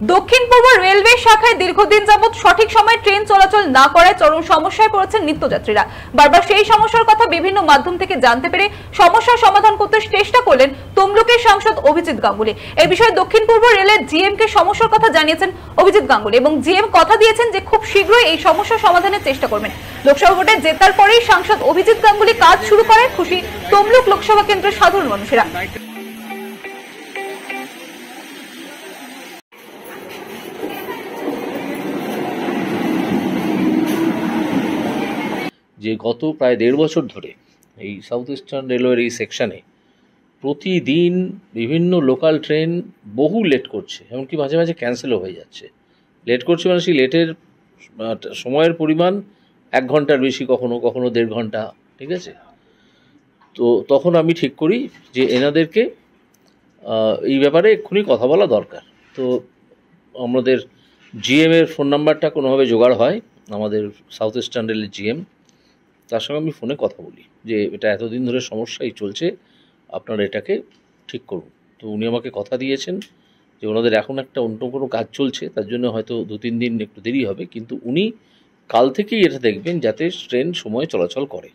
দক্ষিণ পূর্ব রেলওয়ে শাখায় দীর্ঘদিন যাবৎ সঠিক সময়ে ট্রেন চলাচল না করায় চরম সমস্যায় পড়েছেন নিত্যযাত্রীরা। বারবার সেই সমস্যার কথা বিভিন্ন মাধ্যম থেকে জানতে পেরে সমস্যার সমাধান করতে চেষ্টা করলেন তমলুকের সাংসদ অভিজিৎ গাঙ্গুলি। এই বিষয়ে দক্ষিণ পূর্ব রেলের জিএম কে সমস্যার কথা জানিয়েছেন অভিজিৎ গাঙ্গুলি এবং জিএম কথা দিয়েছেন যে খুব শীঘ্রই এই সমস্যা সমাধানের চেষ্টা করবেন। লোকসভা ভোটে জেতার পরেই সাংসদ অভিজিৎ গাঙ্গুলি কাজ শুরু করায় খুশি তমলুক লোকসভা কেন্দ্রের সাধারণ মানুষেরা। যে গত প্রায় 1.5 বছর ধরে এই সাউথ ইস্টার্ন রেলওয়ের এই সেকশানে প্রতিদিন বিভিন্ন লোকাল ট্রেন বহু লেট করছে, এমনকি মাঝে মাঝে ক্যান্সেলও হয়ে যাচ্ছে। লেট করছে মানে সেই লেটের সময়ের পরিমাণ 1 ঘন্টার বেশি, কখনো কখনো 1.5 ঘন্টা, ঠিক আছে। তো তখন আমি ঠিক করি যে এনাদেরকে এই ব্যাপারে এক্ষুনি কথা বলা দরকার। তো আমাদের জিএমের ফোন নাম্বারটা কোনোভাবে জোগাড় হয়, আমাদের সাউথ ইস্টার্ন রেলের জিএম, তার সঙ্গে আমি ফোনে কথা বলি যে এটা এতদিন ধরে সমস্যাই চলছে, আপনারা এটাকে ঠিক করুন। তো উনি আমাকে কথা দিয়েছেন যে ওনাদের এখন একটা অন্য কোনো কাজ চলছে, তার জন্য হয়তো 2-3 দিন একটু দেরি হবে, কিন্তু উনি কাল থেকেই এটা দেখবেন যাতে ট্রেন সময়ে চলাচল করে।